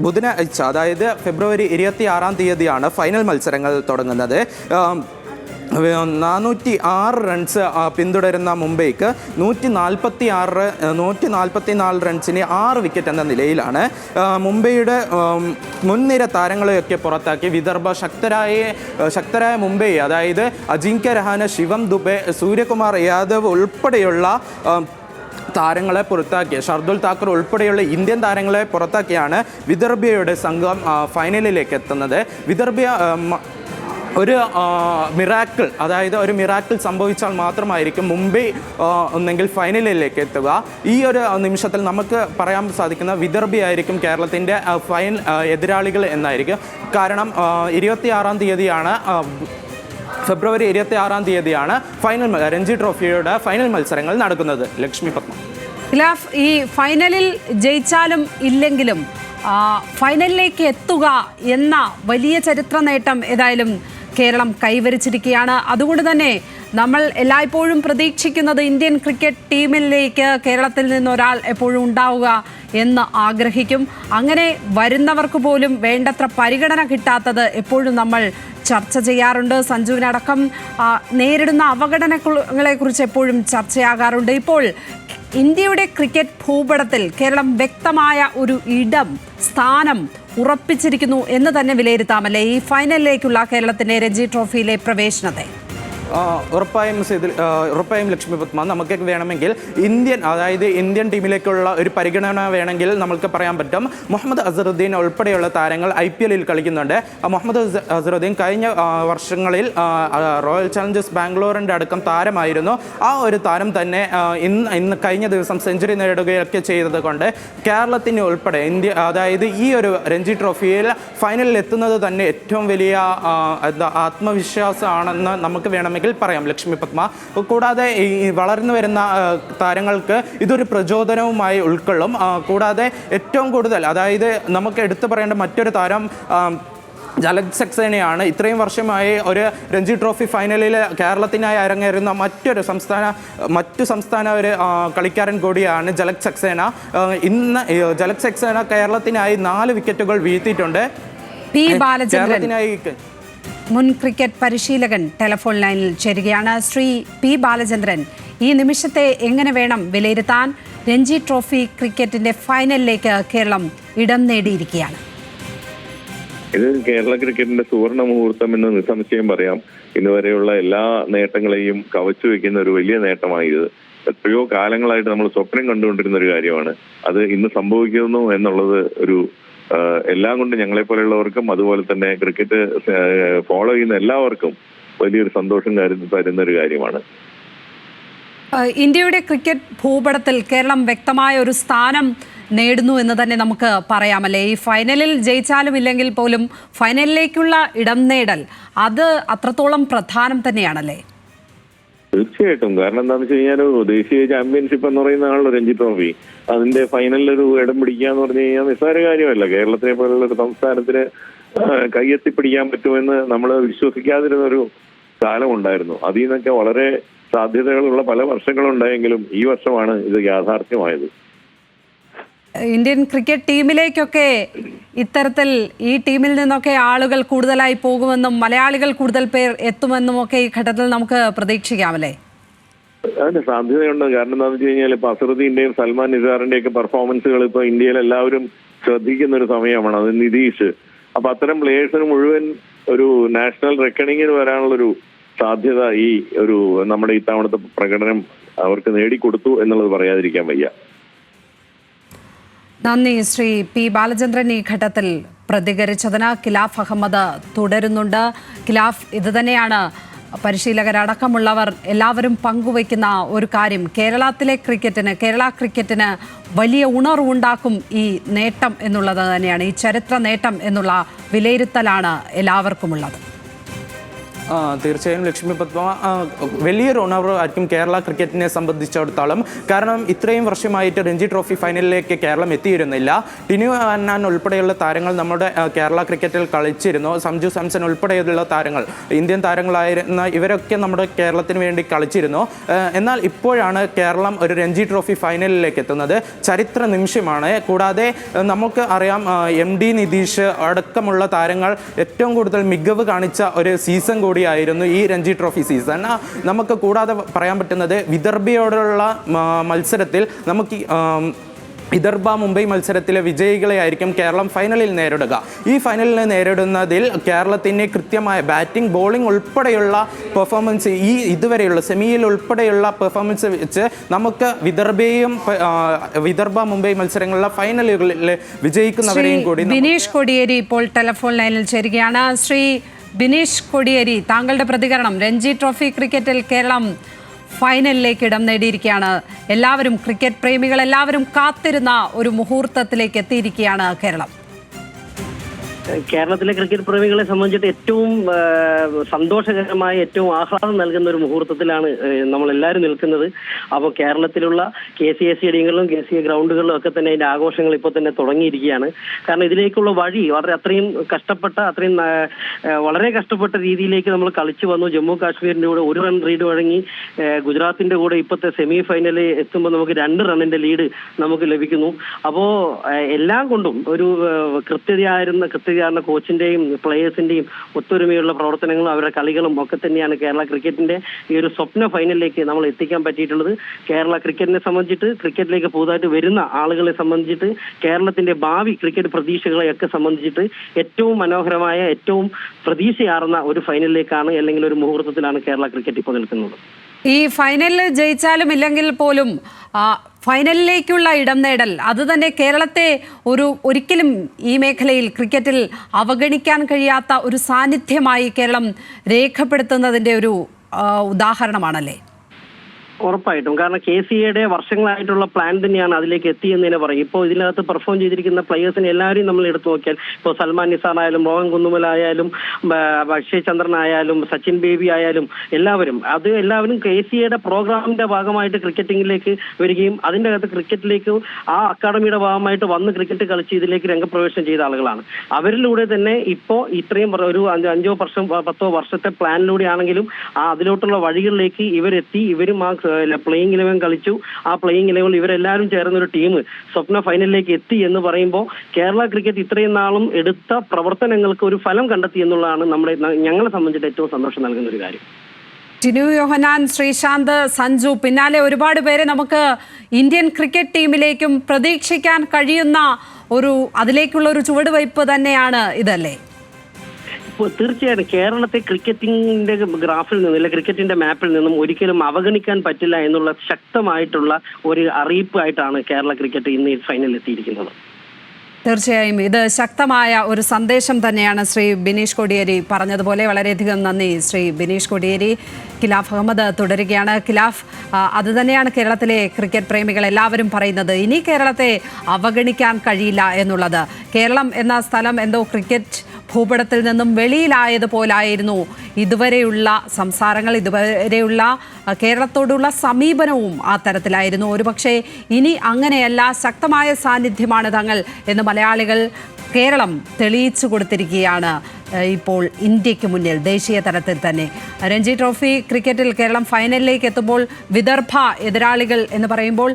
ബുധനാഴ്ച, അതായത് ഫെബ്രുവരി 26-ാം തീയതിയാണ് ഫൈനൽ മത്സരങ്ങൾ തുടങ്ങുന്നത്. 406 റൺസ് പിന്തുടരുന്ന മുംബൈക്ക് 144 റൺസിന് 6 വിക്കറ്റ് എന്ന നിലയിലാണ്. മുംബൈയുടെ മുൻനിര താരങ്ങളെയൊക്കെ പുറത്താക്കി വിദർഭ ശക്തരായ മുംബൈ, അതായത് അജിങ്ക്യ രഹാന, ശിവം ദുബെ, സൂര്യകുമാർ യാദവ് ഉൾപ്പെടെയുള്ള താരങ്ങളെ പുറത്താക്കി, ഷർദുൽ താക്കൂർ ഉൾപ്പെടെയുള്ള ഇന്ത്യൻ താരങ്ങളെ പുറത്താക്കിയാണ് വിദർഭയുടെ സംഘം ഫൈനലിലേക്ക് എത്തുന്നത്. വിദർഭ ഒരു മിറാക്കിൾ, അതായത് ഒരു മിറാക്കിൾ സംഭവിച്ചാൽ മാത്രമായിരിക്കും മുംബൈ ഒന്നെങ്കിൽ ഫൈനലിലേക്ക് എത്തുക. ഈ ഒരു നിമിഷത്തിൽ നമുക്ക് പറയാൻ സാധിക്കുന്ന വിദർഭയായിരിക്കും കേരളത്തിൻ്റെ എതിരാളികൾ എന്നായിരിക്കും. കാരണം 26-ാം തീയതിയാണ്, ഫെബ്രുവരി 26-ാം തീയതിയാണ് രഞ്ജി ട്രോഫിയുടെ ഫൈനൽ മത്സരങ്ങൾ നടക്കുന്നത്. ലക്ഷ്മി പത്മ, ഖിലാഫ്, ഈ ഫൈനലിൽ ജയിച്ചാലും ഇല്ലെങ്കിലും ഫൈനലിലേക്ക് എത്തുക എന്ന വലിയ ചരിത്ര നേട്ടം ഏതായാലും കേരളം കൈവരിച്ചിരിക്കുകയാണ്. അതുകൊണ്ട് തന്നെ നമ്മൾ എല്ലായ്പ്പോഴും പ്രതീക്ഷിക്കുന്നത് ഇന്ത്യൻ ക്രിക്കറ്റ് ടീമിലേക്ക് കേരളത്തിൽ നിന്നൊരാൾ എപ്പോഴും ഉണ്ടാവുക എന്ന് ആഗ്രഹിക്കും. അങ്ങനെ വരുന്നവർക്ക് പോലും വേണ്ടത്ര പരിഗണന കിട്ടാത്തത് എപ്പോഴും നമ്മൾ ചർച്ച ചെയ്യാറുണ്ട്. സഞ്ജുവിനടക്കം നേരിടുന്ന അവഗണനകളെക്കുറിച്ച് എപ്പോഴും ചർച്ചയാകാറുണ്ട്. ഇപ്പോൾ ഇന്ത്യയുടെ ക്രിക്കറ്റ് ഭൂപടത്തിൽ കേരളം വ്യക്തമായ ഒരു സ്ഥാനം ഉറപ്പിച്ചിരിക്കുന്നു എന്ന് തന്നെ വിലയിരുത്താമല്ലേ ഈ ഫൈനലിലേക്കുള്ള കേരളത്തിന്റെ രഞ്ജി ട്രോഫിയിലെ പ്രവേശനത്തെ? ഉറപ്പായും ലക്ഷ്മി പത്മ, നമുക്ക് വേണമെങ്കിൽ ഇന്ത്യൻ ടീമിലേക്കുള്ള ഒരു പരിഗണന വേണമെങ്കിൽ നമുക്ക് പറയാൻ പറ്റും. മുഹമ്മദ് അസറുദ്ദീൻ ഉൾപ്പെടെയുള്ള താരങ്ങൾ IPL-ൽ കളിക്കുന്നുണ്ട്. മുഹമ്മദ് അസറുദ്ദീൻ കഴിഞ്ഞ വർഷങ്ങളിൽ റോയൽ ചാലഞ്ചേഴ്സ് ബാംഗ്ലൂരിൻ്റെ അടക്കം താരമായിരുന്നു. ആ ഒരു താരം തന്നെ ഇന്ന് കഴിഞ്ഞ ദിവസം സെഞ്ചുറി നേടുകയൊക്കെ ചെയ്തത് കൊണ്ട് കേരളത്തിന് ഉൾപ്പെടെ അതായത് ഈ ഒരു രഞ്ജി ട്രോഫിയിൽ ഫൈനലിൽ എത്തുന്നത് തന്നെ ഏറ്റവും വലിയ ആത്മവിശ്വാസമാണെന്ന് നമുക്ക് വേണമെങ്കിൽ പറയാം. ലക്ഷ്മി പത്മ, കൂടാതെ ഈ വളർന്നു വരുന്ന താരങ്ങൾക്ക് ഇതൊരു പ്രചോദനവുമായി ഉൾക്കൊള്ളും. കൂടാതെ ഏറ്റവും കൂടുതൽ, അതായത് നമുക്ക് എടുത്തു പറയേണ്ട മറ്റൊരു താരം ജലജ് സക്സേനയാണ്. ഇത്രയും വർഷമായി ഒരു രഞ്ജി ട്രോഫി ഫൈനലിൽ കേരളത്തിനായി അരങ്ങേറുന്ന മറ്റു സംസ്ഥാന ഒരു കളിക്കാരൻ കൂടിയാണ് ജലജ് സക്സേന. ഇന്ന് ജലജ് സക്സേന കേരളത്തിനായി 4 വിക്കറ്റുകൾ വീഴ്ത്തിയിട്ടുണ്ട്. പി ബാലചന്ദ്രൻ മുൻ ക്രിക്കറ്റ് പരിശീലകൻ ടെലിഫോൺ ലൈനിൽ ചേരുകയാണ്. ശ്രീ പി ബാലചന്ദ്രൻ, ഈ നിമിഷത്തെ എങ്ങനെ വേണം വിലയിരുത്താൻ? രഞ്ജി ട്രോഫി ക്രിക്കറ്റിന്റെ ഫൈനലിലേക്ക് കേരളം ഇടം നേടിയിരിക്കുകയാണ്. ഇത് കേരള ക്രിക്കറ്റിന്റെ സുവർണ മുഹൂർത്തം എന്ന് നിസ്സംശയം പറയാം. ഇന്നുവരെയുള്ള എല്ലാ നേട്ടങ്ങളെയും കവച്ചു വെക്കുന്ന ഒരു വലിയ നേട്ടമാണിത്. എത്രയോ കാലങ്ങളായിട്ട് നമ്മൾ സ്വപ്നം കണ്ടുകൊണ്ടിരുന്ന ഒരു കാര്യമാണ്. അത് ഇന്ന് സംഭവിക്കുന്നു എന്നുള്ളത് ഒരു എല്ലാം കൊണ്ട് ഞങ്ങളെ പോലെയുള്ളവർക്കും അതുപോലെ തന്നെ ക്രിക്കറ്റ് ഫോളോ ചെയ്യുന്ന എല്ലാവർക്കും വലിയൊരു സന്തോഷം തരുന്ന ഒരു കാര്യമാണ്. ഇന്ത്യയുടെ ക്രിക്കറ്റ് ഭൂപടത്തിൽ കേരളം വ്യക്തമായ ഒരു സ്ഥാനം നേടുന്നു എന്ന് തന്നെ നമുക്ക് പറയാമല്ലേ? ഈ ഫൈനലിൽ ജയിച്ചാലും ഇല്ലെങ്കിൽ പോലും ഫൈനലിലേക്കുള്ള ഇടം നേടൽ അത് അത്രത്തോളം പ്രധാനം തന്നെയാണല്ലേ? തീർച്ചയായിട്ടും. കാരണം എന്താണെന്ന് വെച്ച് കഴിഞ്ഞാൽ ദേശീയ ചാമ്പ്യൻഷിപ്പ് എന്ന് പറയുന്നതാണല്ലോ രഞ്ജി ട്രോഫി. അതിന്റെ ഫൈനലിലൊരു ഇടം പിടിക്കുക എന്ന് പറഞ്ഞു കഴിഞ്ഞാൽ നിസ്സാര കാര്യമല്ല. കേരളത്തിനെ പോലുള്ള ഒരു സംസ്ഥാനത്തിന് കൈയെത്തിപ്പിടിക്കാൻ പറ്റുമെന്ന് നമ്മൾ വിശ്വസിക്കാതിരുന്ന ഒരു കാലം ഉണ്ടായിരുന്നു. അതിൽ നിന്നൊക്കെ വളരെ സാധ്യതകളുള്ള പല വർഷങ്ങളുണ്ടായെങ്കിലും ഈ വർഷമാണ് ഇത് യാഥാർത്ഥ്യമായത്. ഇന്ത്യൻ ക്രിക്കറ്റ് ടീമിലേക്കൊക്കെ ഇത്തരത്തിൽ ഈ ടീമിൽ നിന്നൊക്കെ ആളുകൾ കൂടുതലായി പോകുമെന്നും മലയാളികൾ കൂടുതൽ പേർ എത്തുമെന്നും ഒക്കെ ഈ ഘട്ടത്തിൽ നമുക്ക് പ്രതീക്ഷിക്കാമല്ലേ? അതിന് സാധ്യതയുണ്ട്. കാരണം എന്താണെന്ന് വെച്ച് കഴിഞ്ഞാൽ ഇപ്പൊ അസറുദ്ദീന്റെയും സൽമാൻ നിസാറിന്റെ ഒക്കെ പെർഫോമൻസുകൾ ഇപ്പൊ ഇന്ത്യയിൽ എല്ലാവരും ശ്രദ്ധിക്കുന്ന ഒരു സമയമാണ്. അത് നിതീഷ്. അപ്പൊ അത്തരം പ്ലേയേഴ്സിന് മുഴുവൻ ഒരു നാഷണൽ റെക്കണിങ്ങിന് വരാനുള്ളൊരു സാധ്യത ഈ ഒരു നമ്മുടെ ഇത്തവണത്തെ പ്രകടനം അവർക്ക് നേടിക്കൊടുത്തു എന്നുള്ളത് പറയാതിരിക്കാൻ വയ്യ. നന്ദി ശ്രീ പി ബാലചന്ദ്രൻ ഈ ഘട്ടത്തിൽ പ്രതികരിച്ചതിന്. ഖിലാഫ് അഹമ്മദ് തുടരുന്നുണ്ട്. ഖിലാഫ്, ഇത് തന്നെയാണ് പരിശീലകരടക്കമുള്ളവർ എല്ലാവരും പങ്കുവയ്ക്കുന്ന ഒരു കാര്യം. കേരള ക്രിക്കറ്റിന് വലിയ ഉണർവുണ്ടാക്കും ഈ നേട്ടം എന്നുള്ളത് തന്നെയാണ്, ഈ ചരിത്ര നേട്ടം എന്നുള്ള വിലയിരുത്തലാണ് എല്ലാവർക്കുമുള്ളത്. തീർച്ചയായും ലക്ഷ്മി പത്മ, വലിയൊരു ഉണർവ് ആയിരിക്കും കേരള ക്രിക്കറ്റിനെ സംബന്ധിച്ചിടത്തോളം. കാരണം ഇത്രയും വർഷമായിട്ട് രഞ്ജി ട്രോഫി ഫൈനലിലേക്ക് കേരളം എത്തിയിരുന്നില്ല. ടിനു അന്നാൻ ഉൾപ്പെടെയുള്ള താരങ്ങൾ നമ്മുടെ കേരള ക്രിക്കറ്റിൽ കളിച്ചിരുന്നു. സഞ്ജു സാംസൺ ഉൾപ്പെടെയുള്ള താരങ്ങൾ, ഇന്ത്യൻ താരങ്ങളായിരുന്ന ഇവരൊക്കെ നമ്മുടെ കേരളത്തിന് വേണ്ടി കളിച്ചിരുന്നു. എന്നാൽ ഇപ്പോഴാണ് കേരളം ഒരു രഞ്ജി ട്രോഫി ഫൈനലിലേക്ക് എത്തുന്നത്. ചരിത്ര നിമിഷമാണ്. കൂടാതെ നമുക്ക് അറിയാം, MD നിതീഷ് അടക്കമുള്ള താരങ്ങൾ ഏറ്റവും കൂടുതൽ മികവ് കാണിച്ച ഒരു സീസൺ കൂടിയായിരുന്നു ഈ രഞ്ജി ട്രോഫി സീസൺ. നമുക്ക് കൂടാതെ പറയാൻ പറ്റുന്നത് വിദർഭയോടുള്ള മത്സരത്തിൽ നമുക്ക് വിദർഭ മുംബൈ മത്സരത്തിലെ വിജയികളെ ആയിരിക്കും കേരളം ഫൈനലിൽ നേരിടുക. ഈ ഫൈനലിൽ നേരിടുന്നതിൽ കേരളത്തിന് കൃത്യമായ ബാറ്റിംഗ്, ബോളിംഗ് ഉൾപ്പെടെയുള്ള പെർഫോമൻസ്, ഈ ഇതുവരെയുള്ള സെമിയിൽ ഉൾപ്പെടെയുള്ള പെർഫോമൻസ് വെച്ച് നമുക്ക് വിദർഭ മുംബൈ മത്സരങ്ങളിലെ ഫൈനലുകളിൽ വിജയിക്കുന്നവരെയും കൂടി. ബിനീഷ് കൊടിയേരി ഇപ്പോൾ ടെലിഫോൺ ലൈനിൽ ചേരുകയാണ്. ശ്രീ ബിനീഷ് കൊടിയേരി, താങ്കളുടെ പ്രതികരണം. രഞ്ജി ട്രോഫി ക്രിക്കറ്റിൽ കേരളം ഫൈനലിലേക്ക് ഇടം നേടിയിരിക്കുകയാണ്. എല്ലാവരും, ക്രിക്കറ്റ് പ്രേമികൾ എല്ലാവരും കാത്തിരുന്ന ഒരു മുഹൂർത്തത്തിലേക്ക് എത്തിയിരിക്കുകയാണ് കേരളം. കേരളത്തിലെ ക്രിക്കറ്റ് പ്രേമികളെ സംബന്ധിച്ചിട്ട് ഏറ്റവും സന്തോഷകരമായ, ഏറ്റവും ആഹ്ലാദം നൽകുന്ന ഒരു മുഹൂർത്തത്തിലാണ് നമ്മളെല്ലാവരും നിൽക്കുന്നത്. അപ്പോൾ കേരളത്തിലുള്ള KCA സ്റ്റേഡിയങ്ങളിലും KCA ഗ്രൗണ്ടുകളിലും ഒക്കെ തന്നെ അതിന്റെ ആഘോഷങ്ങൾ ഇപ്പോൾ തന്നെ തുടങ്ങിയിരിക്കുകയാണ്. കാരണം ഇതിലേക്കുള്ള വഴി അത്രയും വളരെ കഷ്ടപ്പെട്ട രീതിയിലേക്ക് നമ്മൾ കളിച്ചു വന്നു. ജമ്മു കാശ്മീരിന്റെ കൂടെ 1 റൺ ലീഡ് വഴങ്ങി ഗുജറാത്തിന്റെ കൂടെ ഇപ്പോഴത്തെ സെമി ഫൈനലിൽ എത്തുമ്പോൾ നമുക്ക് 2 റണ്ണിന്റെ ലീഡ് നമുക്ക് ലഭിക്കുന്നു. അപ്പോൾ എല്ലാം കൊണ്ടും ഒരു കൃത്യതയായിരുന്ന കോച്ചിന്റെയും പ്ലേയേഴ്സിന്റെയും ഒത്തൊരുമയുള്ള പ്രവർത്തനങ്ങളും അവരുടെ കളികളും ഒക്കെ തന്നെയാണ് കേരള ക്രിക്കറ്റിന്റെ ഈ ഒരു സ്വപ്ന ഫൈനലിലേക്ക് നമ്മൾ എത്തിക്കാൻ പറ്റിയിട്ടുള്ളത്. കേരള ക്രിക്കറ്റിനെ സംബന്ധിച്ചിട്ട്, ക്രിക്കറ്റിലേക്ക് പുതുതായിട്ട് വരുന്ന ആളുകളെ സംബന്ധിച്ചിട്ട്, കേരളത്തിന്റെ ഭാവി ക്രിക്കറ്റ് പ്രതീക്ഷകളെയൊക്കെ സംബന്ധിച്ചിട്ട് ഏറ്റവും മനോഹരമായ, ഏറ്റവും പ്രതീക്ഷയാർന്ന ഒരു ഫൈനലിലേക്കാണ്, അല്ലെങ്കിൽ ഒരു മുഹൂർത്തത്തിലാണ് കേരള ക്രിക്കറ്റ് ഇപ്പോൾ നിൽക്കുന്നത്. ഈ ഫൈനലിൽ ജയിച്ചാലും ഇല്ലെങ്കിൽ പോലും ഫൈനലിലേക്കുള്ള ഇടം നേടൽ അത് തന്നെ കേരളത്തെ ഒരിക്കലും ഈ മേഖലയിൽ ക്രിക്കറ്റിൽ അവഗണിക്കാൻ കഴിയാത്ത ഒരു സാന്നിധ്യമായി കേരളം രേഖപ്പെടുത്തുന്നതിൻ്റെ ഒരു ഉദാഹരണമാണല്ലേ? ഉറപ്പായിട്ടും. കാരണം KCAയുടെ വർഷങ്ങളായിട്ടുള്ള പ്ലാൻ തന്നെയാണ് അതിലേക്ക് എത്തിയെന്ന് തന്നെ പറയും. ഇപ്പോൾ ഇതിനകത്ത് പെർഫോം ചെയ്തിരിക്കുന്ന പ്ലെയേഴ്സിനെ എല്ലാവരെയും നമ്മൾ എടുത്തു നോക്കിയാൽ, ഇപ്പോൾ സൽമാൻ നിസാർ ആയാലും, മോഹൻ കുന്നുമൽ ആയാലും, അക്ഷയ് ചന്ദ്രൻ ആയാലും, സച്ചിൻ ബേബി ആയാലും, എല്ലാവരും KCAയുടെ പ്രോഗ്രാമിന്റെ ഭാഗമായിട്ട് ക്രിക്കറ്റിംഗിലേക്ക് വരികയും അതിന്റെ അകത്ത് ക്രിക്കറ്റിലേക്ക് ആ അക്കാഡമിയുടെ ഭാഗമായിട്ട് വന്ന് ക്രിക്കറ്റ് കളിച്ച് ഇതിലേക്ക് രംഗപ്രവേശനം ചെയ്ത ആളുകളാണ്. അവരിലൂടെ തന്നെ ഇപ്പോൾ ഇത്രയും ഒരു 5 വർഷം 10 വർഷത്തെ പ്ലാനിലൂടെ ആണെങ്കിലും അതിലോട്ടുള്ള വഴികളിലേക്ക് ഇവരെത്തി. ഇവരും ആ പ്ലേയിങ് 11 കളിച്ചു. ആ പ്ലേയിങ് 11 ഇവരെല്ലാവരും ചേർന്ന ഒരു ടീം സ്വപ്ന ഫൈനലിലേക്ക് എത്തി എന്ന് പറയുമ്പോൾ കേരള ക്രിക്കറ്റ് ഇത്രയും നാളും എടുത്ത പ്രവർത്തനങ്ങൾക്ക് ഒരു ഫലം കണ്ടെത്തി എന്നുള്ളതാണ് ഞങ്ങളെ സംബന്ധിച്ചിട്ട് ഏറ്റവും സന്തോഷം നൽകുന്ന ഒരു കാര്യം. ടിനു യോഹനാൻ, ശ്രീശാന്ത്, സഞ്ജു, പിന്നാലെ ഒരുപാട് പേരെ നമുക്ക് ഇന്ത്യൻ ക്രിക്കറ്റ് ടീമിലേക്കും പ്രതീക്ഷിക്കാൻ കഴിയുന്ന അതിലേക്കുള്ള ഒരു ചുവടുവയ്പ് തന്നെയാണ് ഇതല്ലേ? തീർച്ചയായിട്ടും കേരളത്തെ ക്രിക്കറ്റിംഗിന്റെ ഗ്രാഫിൽ നിന്നും അല്ലെ ക്രിക്കറ്റിന്റെ മാപ്പിൽ നിന്നും ഒരിക്കലും അവഗണിക്കാൻ പറ്റില്ല എന്നുള്ള ശക്തമായിട്ടുള്ള ഒരു അറിയിപ്പായിട്ടാണ് കേരള ക്രിക്കറ്റ് ഇന്ന് ഈ ഫൈനലിൽ എത്തിയിരിക്കുന്നത്. തീർച്ചയായും ഇത് ശക്തമായ ഒരു സന്ദേശം തന്നെയാണ് ശ്രീ ബിനീഷ് കോടിയേരി പറഞ്ഞതുപോലെ. വളരെയധികം നന്ദി ശ്രീ ബിനീഷ് കോടിയേരി. ഖിലാഫ് അഹമ്മദ് തുടരുകയാണ്. ഖിലാഫ്, അത് തന്നെയാണ് കേരളത്തിലെ ക്രിക്കറ്റ് പ്രേമികൾ എല്ലാവരും പറയുന്നത്. ഇനി കേരളത്തെ അവഗണിക്കാൻ കഴിയില്ല എന്നുള്ളത്. കേരളം എന്ന സ്ഥലം എന്തോ ക്രിക്കറ്റ് ഭൂപടത്തിൽ നിന്നും വെളിയിലായതുപോലായിരുന്നു ഇതുവരെയുള്ള സംസാരങ്ങൾ, ഇതുവരെയുള്ള കേരളത്തോടുള്ള സമീപനവും ആ തരത്തിലായിരുന്നു. ഒരുപക്ഷെ ഇനി അങ്ങനെയല്ല, ശക്തമായ സാന്നിധ്യമാണ് തങ്ങൾ എന്ന് മലയാളികൾ കേരളം തെളിയിച്ചു കൊടുത്തിരിക്കുകയാണ് ഇപ്പോൾ ഇന്ത്യക്ക് മുന്നിൽ ദേശീയ തലത്തിൽ തന്നെ. രഞ്ജി ട്രോഫി ക്രിക്കറ്റിൽ കേരളം ഫൈനലിലേക്ക് എത്തുമ്പോൾ വിദർഭ എതിരാളികൾ എന്ന് പറയുമ്പോൾ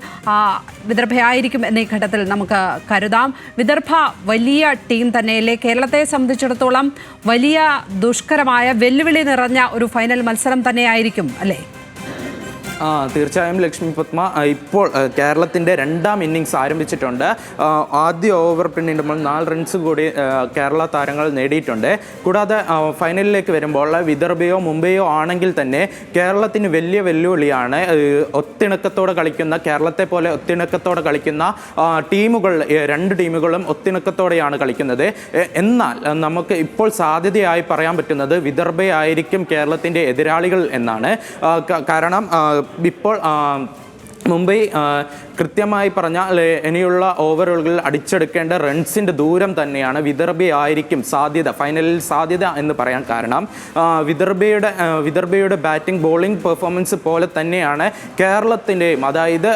വിദർഭയായിരിക്കും എന്ന ഈ ഘട്ടത്തിൽ നമുക്ക് കരുതാം. വിദർഭ വലിയ ടീം തന്നെയല്ലേ? കേരളത്തെ സംബന്ധിച്ചിടത്തോളം വലിയ ദുഷ്കരമായ വെല്ലുവിളി നിറഞ്ഞ ഒരു ഫൈനൽ മത്സരം തന്നെയായിരിക്കും അല്ലേ? തീർച്ചയായും ലക്ഷ്മി പത്മ. ഇപ്പോൾ കേരളത്തിൻ്റെ 2ാം ഇന്നിങ്സ് ആരംഭിച്ചിട്ടുണ്ട്. ആദ്യ ഓവർ പിന്നിടുമ്പോൾ 4 റൺസ് കൂടി കേരള താരങ്ങൾ നേടിയിട്ടുണ്ട്. കൂടാതെ ഫൈനലിലേക്ക് വരുമ്പോൾ വിദർഭയോ മുംബൈയോ ആണെങ്കിൽ തന്നെ കേരളത്തിന് വലിയ വെല്ലുവിളിയാണ്. ഒത്തിണക്കത്തോടെ കളിക്കുന്ന, കേരളത്തെ പോലെ ഒത്തിണക്കത്തോടെ കളിക്കുന്ന ടീമുകൾ, 2 ടീമുകളും ഒത്തിണക്കത്തോടെയാണ് കളിക്കുന്നത്. എന്നാൽ നമുക്ക് ഇപ്പോൾ സാധ്യതയായി പറയാൻ പറ്റുന്നത് വിദർഭയായിരിക്കും കേരളത്തിൻ്റെ എതിരാളികൾ എന്നാണ്. കാരണം ഇപ്പോൾ മുംബൈ കൃത്യമായി പറഞ്ഞാൽ ഇനിയുള്ള ഓവറുകളിൽ അടിച്ചെടുക്കേണ്ട റൺസിൻ്റെ ദൂരം തന്നെയാണ് വിദർഭയായിരിക്കും സാധ്യത, ഫൈനലിൽ സാധ്യത എന്ന് പറയാൻ കാരണം വിദർഭയുടെ ബാറ്റിംഗ് ബോളിംഗ് പെർഫോമൻസ് പോലെ തന്നെയാണ് കേരളത്തിൻ്റെയും. അതായത്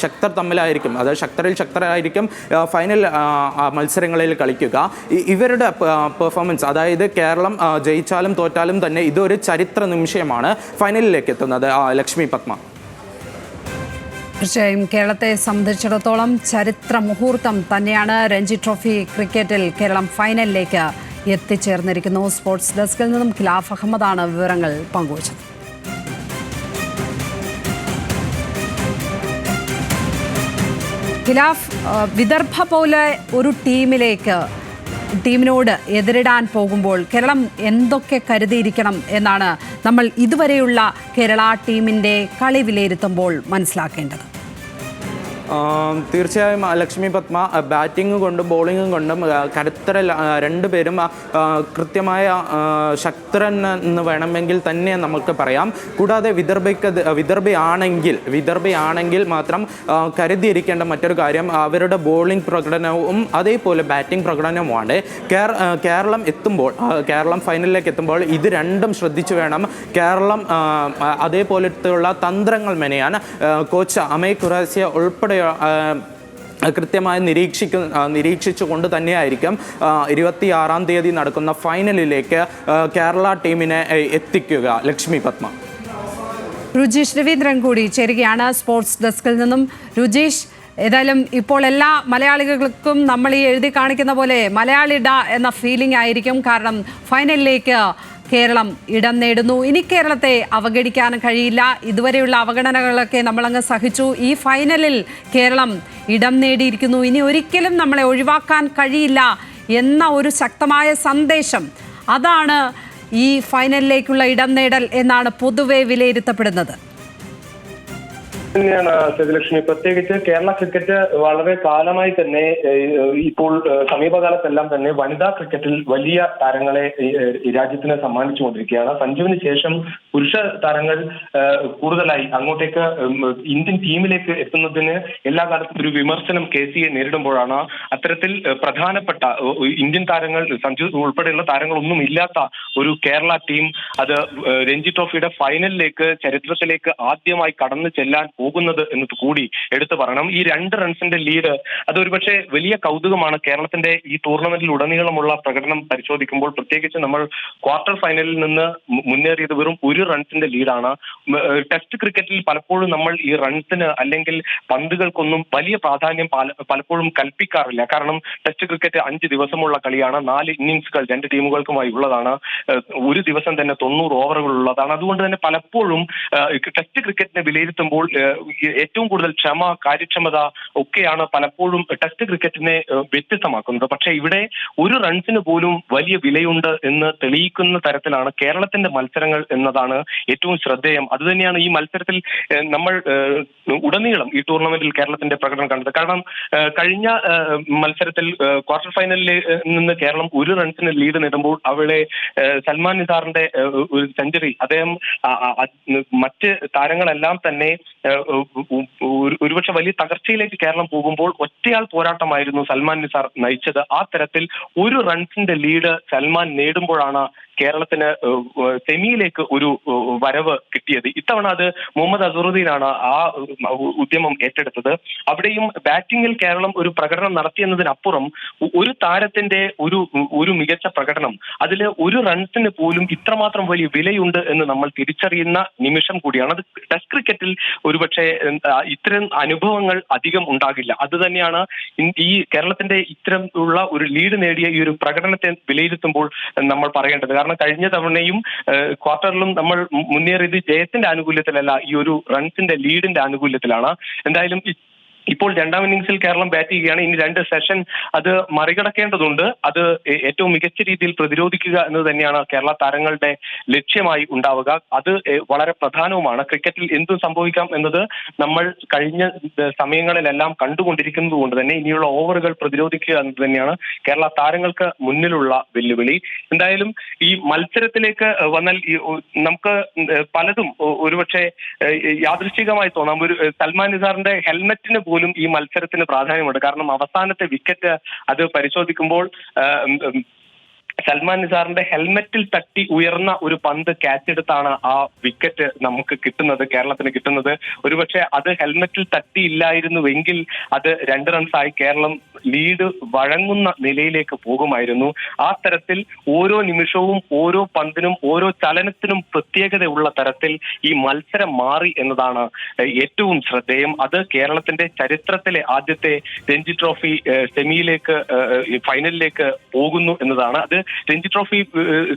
ശക്തർ തമ്മിലായിരിക്കും, അതായത് ശക്തരായിരിക്കും ഫൈനൽ മത്സരങ്ങളിൽ കളിക്കുക. ഇവരുടെ പെർഫോമൻസ്, അതായത് കേരളം ജയിച്ചാലും തോറ്റാലും തന്നെ ഇതൊരു ചരിത്ര നിമിഷമാണ് ഫൈനലിലേക്ക് എത്തുന്നത്. ലക്ഷ്മി പത്മ. തീർച്ചയായും കേരളത്തെ സംബന്ധിച്ചിടത്തോളം ചരിത്ര മുഹൂർത്തം തന്നെയാണ്. രഞ്ജി ട്രോഫി ക്രിക്കറ്റിൽ കേരളം ഫൈനലിലേക്ക് എത്തിച്ചേർന്നിരിക്കുന്നു. സ്പോർട്സ് ഡെസ്കിൽ നിന്നും ഖിലാഫ് അഹമ്മദാണ് വിവരങ്ങൾ പങ്കുവച്ചത്. ഖിലാഫ്, വിദർഭ പോലെ ഒരു ടീമിനോട് എതിരിടാൻ പോകുമ്പോൾ കേരളം എന്തൊക്കെ കരുതിയിരിക്കണം എന്നാണ് നമ്മൾ ഇതുവരെയുള്ള കേരള ടീമിൻ്റെ കളി വിലയിരുത്തുമ്പോൾ മനസ്സിലാക്കേണ്ടത്? തീർച്ചയായും ലക്ഷ്മി പത്മ, ബാറ്റിംഗ് കൊണ്ടും ബോളിംഗും കൊണ്ടും കരുത്തര 2 പേരും കൃത്യമായ ശക്തരെന്ന് വേണമെങ്കിൽ തന്നെ നമുക്ക് പറയാം. കൂടാതെ വിദർഭയാണെങ്കിൽ മാത്രം കരുതിയിരിക്കേണ്ട മറ്റൊരു കാര്യം അവരുടെ ബോളിംഗ് പ്രകടനവും അതേപോലെ ബാറ്റിംഗ് പ്രകടനവുമാണ്. കേരളം ഫൈനലിലേക്ക് എത്തുമ്പോൾ ഇത് 2ഉം ശ്രദ്ധിച്ചു വേണം കേരളം അതേപോലത്തെയുള്ള തന്ത്രങ്ങൾ മെനയാൻ. കോച്ച് അമയ് ഖുറാസിയ ഉൾപ്പെടെ കൃത്യമായി നിരീക്ഷിച്ചുകൊണ്ട് തന്നെയായിരിക്കും 26-ാം തീയതി നടക്കുന്ന ഫൈനലിലേക്ക് കേരള ടീമിനെ എത്തിക്കുക. ലക്ഷ്മി പത്മ. രുജീഷ് രവീന്ദ്രൻ കൂടി ചേരുകയാണ് സ്പോർട്സ് ഡെസ്കിൽ നിന്നും. രുജീഷ്, ഏതായാലും ഇപ്പോൾ എല്ലാ മലയാളികൾക്കും നമ്മൾ ഈ എഴുതി കാണിക്കുന്ന പോലെ മലയാളിഡ എന്ന ഫീലിംഗ് ആയിരിക്കും. കാരണം ഫൈനലിലേക്ക് കേരളം ഇടം നേടുന്നു. ഇനി കേരളത്തെ അവഗണിക്കാൻ കഴിയില്ല. ഇതുവരെയുള്ള അവഗണനകളൊക്കെ നമ്മളങ്ങ് സഹിച്ചു. ഈ ഫൈനലിൽ കേരളം ഇടം നേടിയിരിക്കുന്നു. ഇനി ഒരിക്കലും നമ്മളെ ഒഴിവാക്കാൻ കഴിയില്ല എന്ന ഒരു ശക്തമായ സന്ദേശം, അതാണ് ഈ ഫൈനലിലേക്കുള്ള ഇടം നേടൽ എന്നാണ് പൊതുവെ വിലയിരുത്തപ്പെടുന്നത്. തന്നെയാണ് സേതുലക്ഷ്മി. പ്രത്യേകിച്ച് കേരള ക്രിക്കറ്റ് വളരെ കാലമായി തന്നെ ഇപ്പോൾ സമീപകാലത്തെല്ലാം തന്നെ വനിതാ ക്രിക്കറ്റിൽ വലിയ താരങ്ങളെ രാജ്യത്തിന് സമ്മാനിച്ചുകൊണ്ടിരിക്കുകയാണ്. സഞ്ജുവിന് ശേഷം പുരുഷ താരങ്ങൾ കൂടുതലായി അങ്ങോട്ടേക്ക് ഇന്ത്യൻ ടീമിലേക്ക് എത്തുന്നതിന് എല്ലാ കാലത്തും ഒരു വിമർശനം KCയെ നേരിടുമ്പോഴാണ് അത്തരത്തിൽ പ്രധാനപ്പെട്ട ഇന്ത്യൻ താരങ്ങൾ, സഞ്ജു ഉൾപ്പെടെയുള്ള താരങ്ങളൊന്നും ഇല്ലാത്ത ഒരു കേരള ടീം അത് രഞ്ജി ട്രോഫിയുടെ ഫൈനലിലേക്ക്, ചരിത്രത്തിലേക്ക് ആദ്യമായി കടന്നു ചെല്ലാൻ പോകുന്നത് എന്നത് കൂടി എടുത്തു പറയണം. ഈ 2 റൺസിന്റെ ലീഡ് അത് ഒരുപക്ഷെ വലിയ കൗതുകമാണ്. കേരളത്തിന്റെ ഈ ടൂർണമെന്റിൽ ഉടനീളമുള്ള പ്രകടനം പരിശോധിക്കുമ്പോൾ, പ്രത്യേകിച്ച് നമ്മൾ ക്വാർട്ടർ ഫൈനലിൽ നിന്ന് മുന്നേറിയത് വെറും 1 റൺസിന്റെ ലീഡാണ്. ടെസ്റ്റ് ക്രിക്കറ്റിൽ പലപ്പോഴും നമ്മൾ ഈ റൺസിന് അല്ലെങ്കിൽ പന്തുകൾക്കൊന്നും വലിയ പ്രാധാന്യം പലപ്പോഴും കൽപ്പിക്കാറില്ല. കാരണം ടെസ്റ്റ് ക്രിക്കറ്റ് 5 ദിവസമുള്ള കളിയാണ്, 4 ഇന്നിംഗ്സുകൾ 2 ടീമുകൾക്കുമായി ഉള്ളതാണ്, ഒരു ദിവസം തന്നെ 90 ഓവറുകൾ ഉള്ളതാണ്. അതുകൊണ്ട് തന്നെ പലപ്പോഴും ടെസ്റ്റ് ക്രിക്കറ്റിനെ വിലയിരുത്തുമ്പോൾ ഏറ്റവും കൂടുതൽ ക്ഷമ, കാര്യക്ഷമത ഒക്കെയാണ് പലപ്പോഴും ടെസ്റ്റ് ക്രിക്കറ്റിനെ വ്യത്യസ്തമാക്കുന്നത്. പക്ഷേ ഇവിടെ 1 റൺസിന് പോലും വലിയ വിലയുണ്ട് എന്ന് തെളിയിക്കുന്ന തരത്തിലാണ് കേരളത്തിന്റെ മത്സരങ്ങൾ എന്നതാണ് ഏറ്റവും ശ്രദ്ധേയം. അതുതന്നെയാണ് ഈ മത്സരത്തിൽ നമ്മൾ ഉടനീളം ഈ ടൂർണമെന്റിൽ കേരളത്തിന്റെ പ്രകടനം കണ്ടത്. കാരണം കഴിഞ്ഞ മത്സരത്തിൽ ക്വാർട്ടർ ഫൈനലിൽ നിന്ന് കേരളം 1 റൺസിന് ലീഡ് നേടുമ്പോൾ അവിടെ സൽമാൻ നിസാറിന്റെ ഒരു സെഞ്ചുറി, അദ്ദേഹം മറ്റ് താരങ്ങളെല്ലാം തന്നെ ഒരുപക്ഷെ വലിയ തകർച്ചയിലേക്ക് കേരളം പോകുമ്പോൾ ഒറ്റയാൾ പോരാട്ടമായിരുന്നു സൽമാൻ നിസാർ നയിച്ചത്. ആ തരത്തിൽ 1 റൺസിന്റെ ലീഡ് സൽമാൻ നേടുമ്പോഴാണ് കേരളത്തിന് സെമിയിലേക്ക് ഒരു വരവ് കിട്ടിയത്. ഇത്തവണ അത് മുഹമ്മദ് അസറുദ്ദീനാണ് ആ ഉദ്യമം ഏറ്റെടുത്തത്. അവിടെയും ബാറ്റിംഗിൽ കേരളം ഒരു പ്രകടനം നടത്തിയെന്നതിനപ്പുറം ഒരു താരത്തിന്റെ ഒരു മികച്ച പ്രകടനം, അതിൽ 1 റൺസിന് പോലും ഇത്രമാത്രം വലിയ വിലയുണ്ട് എന്ന് നമ്മൾ തിരിച്ചറിയുന്ന നിമിഷം കൂടിയാണ്. അത് ടെസ്റ്റ് ക്രിക്കറ്റിൽ ഒരുപക്ഷെ ഇത്തരം അനുഭവങ്ങൾ അധികം ഉണ്ടാകില്ല. അത് തന്നെയാണ് ഈ കേരളത്തിന്റെ ഇത്തരം ഉള്ള ഒരു ലീഡ് നേടിയ ഈ ഒരു പ്രകടനത്തെ വിലയിരുത്തുമ്പോൾ നമ്മൾ പറയേണ്ടത്. കാരണം കഴിഞ്ഞ തവണയും ക്വാർട്ടറിലും നമ്മൾ മുന്നേറിയത് ജയത്തിന്റെ ആനുകൂല്യത്തിലല്ല, ഈ ഒരു റൺസിന്റെ ലീഡിന്റെ ആനുകൂല്യത്തിലാണ്. എന്തായാലും ഇപ്പോൾ 2ാം ഇന്നിംഗ്സിൽ കേരളം ബാറ്റ് ചെയ്യുകയാണ്. ഇനി 2 സെഷൻ അത് മറികടക്കേണ്ടതുണ്ട്. അത് ഏറ്റവും മികച്ച രീതിയിൽ പ്രതിരോധിക്കുക എന്നത് തന്നെയാണ് കേരള താരങ്ങളുടെ ലക്ഷ്യമായി ഉണ്ടാവുക. അത് വളരെ പ്രധാനവുമാണ്. ക്രിക്കറ്റിൽ എന്തും സംഭവിക്കാം എന്നത് നമ്മൾ കഴിഞ്ഞ സമയങ്ങളിലെല്ലാം കണ്ടുകൊണ്ടിരിക്കുന്നത് കൊണ്ട് തന്നെ ഇനിയുള്ള ഓവറുകൾ പ്രതിരോധിക്കുക എന്നത് തന്നെയാണ് കേരള താരങ്ങൾക്ക് മുന്നിലുള്ള വെല്ലുവിളി. എന്തായാലും ഈ മത്സരത്തിലേക്ക് വന്നാൽ നമുക്ക് പലതും ഒരുപക്ഷെ യാദൃശ്ചികമായി തോന്നാം. ഒരു സൽമാൻ നിസാറിന്റെ ഹെൽമെറ്റിന് പോലും ഈ മത്സരത്തിന് പ്രാധാന്യമുണ്ട്. കാരണം അവസാനത്തെ വിക്കറ്റ് അത് പരിശോധിക്കുമ്പോൾ സൽമാൻ നിസാറിന്റെ ഹെൽമെറ്റിൽ തട്ടി ഉയർന്ന ഒരു പന്ത് ക്യാച്ച് എടുത്താണ് ആ വിക്കറ്റ് നമുക്ക് കിട്ടുന്നത്, കേരളത്തിന് കിട്ടുന്നത്. ഒരുപക്ഷെ അത് ഹെൽമെറ്റിൽ തട്ടിയില്ലായിരുന്നുവെങ്കിൽ അത് 2 റൺസായി കേരളം ലീഡ് വഴങ്ങുന്ന നിലയിലേക്ക് പോകുമായിരുന്നു. ആ തരത്തിൽ ഓരോ നിമിഷവും ഓരോ പന്തിനും ഓരോ ചലനത്തിനും പ്രത്യേകതയുള്ള തരത്തിൽ ഈ മത്സരം മാറി എന്നതാണ് ഏറ്റവും ശ്രദ്ധേയം. അത് കേരളത്തിന്റെ ചരിത്രത്തിലെ ആദ്യത്തെ രഞ്ജി ട്രോഫി സെമിയിലേക്ക്, ഫൈനലിലേക്ക് പോകുന്നു എന്നതാണ്. അത് രഞ്ജി ട്രോഫി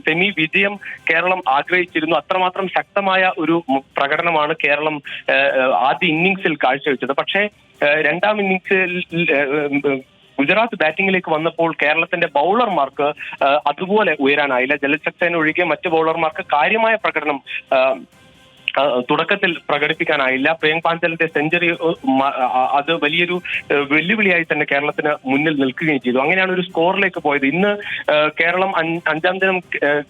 സെമി വിജയം കേരളം ആഗ്രഹിച്ചിരുന്നു. അത്രമാത്രം ശക്തമായ ഒരു പ്രകടനമാണ് കേരളം ആദ്യ ഇന്നിംഗ്സിൽ കാഴ്ചവെച്ചത്. പക്ഷേ 2ാം ഇന്നിംഗ്സിൽ ഗുജറാത്ത് ബാറ്റിംഗിലേക്ക് വന്നപ്പോൾ കേരളത്തിന്റെ ബൗളർമാർക്ക് അതുപോലെ ഉയരാനായില്ല. ജലജ് സക്സേന ഒഴികെ മറ്റ് ബൗളർമാർക്ക് കാര്യമായ പ്രകടനം തുടക്കത്തിൽ പ്രകടിപ്പിക്കാനായില്ല. പ്രിയങ്ക് പാഞ്ചലിന്റെ സെഞ്ചുറി അത് വലിയൊരു വെല്ലുവിളിയായി തന്നെ കേരളത്തിന് മുന്നിൽ നിൽക്കുകയും ചെയ്തു. അങ്ങനെയാണ് ഒരു സ്കോറിലേക്ക് പോയത്. ഇന്ന് കേരളം 5ാം ദിനം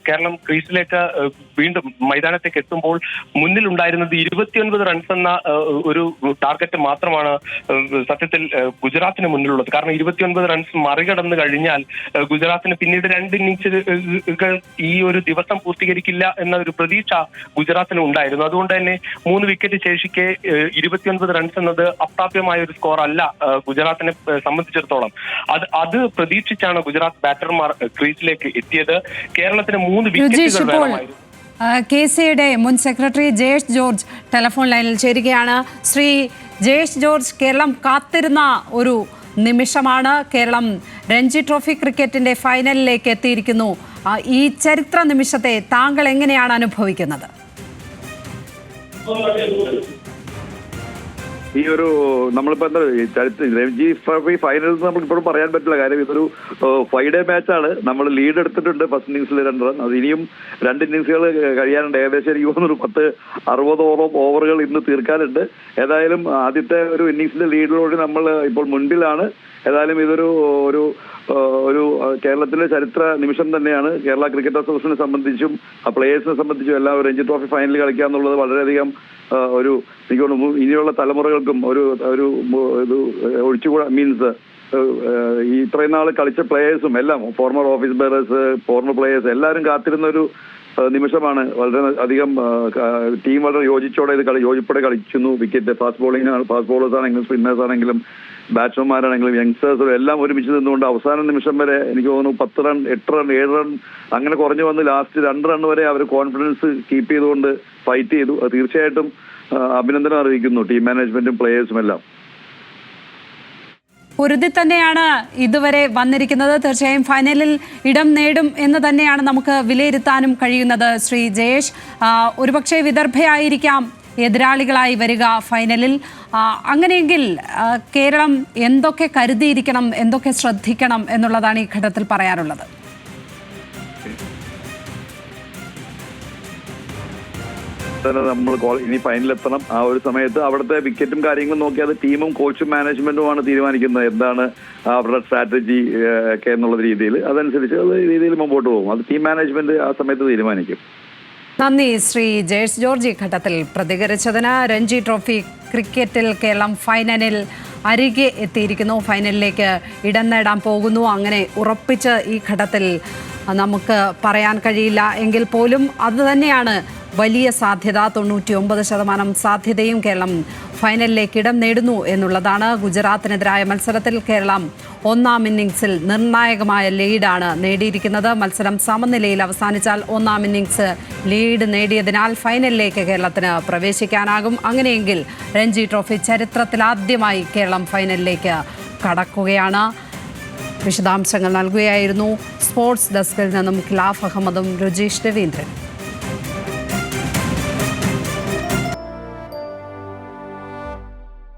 കേരളം ക്രീസിലേക്ക് വീണ്ടും മൈതാനത്തേക്ക് എത്തുമ്പോൾ മുന്നിലുണ്ടായിരുന്നത് 29 റൺസ് എന്ന ഒരു ടാർഗറ്റ് മാത്രമാണ് സത്യത്തിൽ ഗുജറാത്തിന് മുന്നിലുള്ളത്. കാരണം 29 റൺസ് മറികടന്നു കഴിഞ്ഞാൽ ഗുജറാത്തിന് പിന്നീട് 2 ഇന്നിംഗ്സുകൾ ഈ ഒരു ദിവസം പൂർത്തീകരിക്കില്ല എന്ന ഒരു പ്രതീക്ഷ ഗുജറാത്തിന് ഉണ്ടായിരുന്നു. അതുകൊണ്ട് തന്നെ 3 വിക്കറ്റ് ശേഷിക്കെ 29 റൺസ് എന്നത് അപ്രാപ്യമായ ഒരു സ്കോർ അല്ല ഗുജറാത്തിനെ സംബന്ധിച്ചിടത്തോളം. അത് പ്രതീക്ഷിച്ചാണ് ഗുജറാത്ത് ബാറ്റർമാർ ക്രീസിലേക്ക് എത്തിയത്. കേരളത്തിന് 3 വിക്കറ്റുകൾ വേണമായിരുന്നു. KCയുടെ മുൻ സെക്രട്ടറി ജയേഷ് ജോർജ് ടെലിഫോൺ ലൈനിൽ ചേരുകയാണ്. ശ്രീ ജയേഷ് ജോർജ്, കേരളം കാത്തിരുന്ന ഒരു നിമിഷമാണ്. കേരളം രഞ്ജി ട്രോഫി ക്രിക്കറ്റിന്റെ ഫൈനലിലേക്ക് എത്തിയിരിക്കുന്നു. ഈ ചരിത്ര നിമിഷത്തെ താങ്കൾ എങ്ങനെയാണ് അനുഭവിക്കുന്നത്? ഈ ഒരു നമ്മളിപ്പോ എന്താ രഞ്ജി ട്രോഫി ഫൈനൽ നമുക്ക് ഇപ്പോഴും പറയാൻ പറ്റില്ല. കാര്യം ഇതൊരു 5-day മാച്ചാണ്. നമ്മൾ ലീഡ് എടുത്തിട്ടുണ്ട് ഫസ്റ്റ് ഇന്നിംഗ്സിൽ 2 റൺ. അത് ഇനിയും 2 ഇന്നിംഗ്സുകൾ കഴിയാനുണ്ട്. ഏകദേശം എനിക്ക് തോന്നുന്നു 60 ഓവറുകൾ ഇന്ന് തീർക്കാനുണ്ട്. ഏതായാലും ആദ്യത്തെ ഒരു ഇന്നിംഗ്സിന്റെ ലീഡിലൂടെ നമ്മൾ ഇപ്പോൾ മുൻപിലാണ്. ഏതായാലും ഇതൊരു ഒരു കേരളത്തിലെ ചരിത്ര നിമിഷം തന്നെയാണ്. കേരള ക്രിക്കറ്റ് അസോസിയേഷനെ സംബന്ധിച്ചും പ്ലേയേഴ്സിനെ സംബന്ധിച്ചും എല്ലാം രഞ്ജി ട്രോഫി ഫൈനൽ കളിക്കുക എന്നുള്ളത് വളരെയധികം എനിക്ക് തോന്നുന്നു ഇനിയുള്ള തലമുറകൾക്കും ഒരു ഒഴിച്ചുകൂടാ മീൻസ് ഈ ഇത്രയും നാൾ കളിച്ച പ്ലേയേഴ്സും എല്ലാം former office bearers, former players എല്ലാവരും കാത്തിരുന്ന ഒരു നിമിഷമാണ്. വളരെ അധികം ടീം വളരെ യോജിപ്പോടെ കളിക്കുന്നു. വിക്കറ്റ് ഫാസ്റ്റ് ബോളേഴ്സ് ആണെങ്കിലും സ്പിന്നേഴ്സ് ആണെങ്കിലും ബാറ്റ്സ്മാൻമാരാണെങ്കിലും യങ്സ്റ്റേഴ്സും എല്ലാം ഒരുമിച്ച് നിന്നുകൊണ്ട് അവസാന നിമിഷം വരെ എനിക്ക് തോന്നുന്നു 10 റൺ 8 റൺ 7 റൺ അങ്ങനെ കുറഞ്ഞു വന്ന് ലാസ്റ്റ് 2 റൺ വരെ അവർ കോൺഫിഡൻസ് കീപ്പ് ചെയ്തുകൊണ്ട് ഫൈറ്റ് ചെയ്തു. തീർച്ചയായിട്ടും അഭിനന്ദനം അറിയിക്കുന്നു ടീം മാനേജ്മെന്റും പ്ലേയേഴ്സും എല്ലാം. പൊരുതി തന്നെയാണ് ഇതുവരെ വന്നിരിക്കുന്നത്. തീർച്ചയായും ഫൈനലിൽ ഇടം നേടും എന്ന് തന്നെയാണ് നമുക്ക് വിലയിരുത്താനും കഴിയുന്നത്. ശ്രീ ജയേഷ്, ഒരുപക്ഷെ വിദർഭയായിരിക്കാം എതിരാളികളായി വരിക ഫൈനലിൽ. അങ്ങനെയെങ്കിൽ കേരളം എന്തൊക്കെ കരുതിയിരിക്കണം, എന്തൊക്കെ ശ്രദ്ധിക്കണം എന്നുള്ളതാണ് ഈ ഘട്ടത്തിൽ പറയാനുള്ളത്. നമ്മൾ ഇനി ഫൈനലെത്തണം. ആ ഒരു സമയത്ത് അവിടുത്തെ വിക്കറ്റും കാര്യങ്ങളും നോക്കി അത് ടീമും കോച്ചും മാനേജ്മെന്റുമാണ് തീരുമാനിക്കുന്നത് എന്താണ് അവരുടെ സ്ട്രാറ്റജി ഒക്കെ എന്നുള്ള രീതിയിൽ. അതനുസരിച്ച് അത് രീതിയിൽ മുമ്പോട്ട് പോകും. അത് ടീം മാനേജ്മെന്റ് ആ സമയത്ത് തീരുമാനിക്കും. നന്ദി ശ്രീ ജയേഷ് ജോർജ് ഈ ഘട്ടത്തിൽ പ്രതികരിച്ചതിന്. രഞ്ജി ട്രോഫി ക്രിക്കറ്റിൽ കേരളം ഫൈനലിൽ അരികെ എത്തിയിരിക്കുന്നു. ഫൈനലിലേക്ക് ഇടം നേടാൻ പോകുന്നു. അങ്ങനെ ഉറപ്പിച്ച് ഈ ഘട്ടത്തിൽ നമുക്ക് പറയാൻ കഴിയില്ല എങ്കിൽ പോലും അതുതന്നെയാണ് വലിയ സാധ്യത. 99% സാധ്യതയും കേരളം ഫൈനലിലേക്ക് ഇടം നേടുന്നു എന്നുള്ളതാണ്. ഗുജറാത്തിനെതിരായ മത്സരത്തിൽ കേരളം 1-ാം ഇന്നിംഗ്സിൽ നിർണായകമായ ലീഡാണ് നേടിയിരിക്കുന്നത്. മത്സരം സമനിലയിൽ അവസാനിച്ചാൽ 1-ാം ഇന്നിംഗ്സ് ലീഡ് നേടിയതിനാൽ ഫൈനലിലേക്ക് കേരളത്തിന് പ്രവേശിക്കാനാകും. അങ്ങനെയെങ്കിൽ രഞ്ജി ട്രോഫി ചരിത്രത്തിലാദ്യമായി കേരളം ഫൈനലിലേക്ക് കടക്കുകയാണ്. വിശദാംശങ്ങൾ നൽകുകയായിരുന്നു സ്പോർട്സ് ഡെസ്കിൽ നിന്നും ഖിലാഫ് അഹമ്മദും രുജീഷ് രവീന്ദ്രൻ.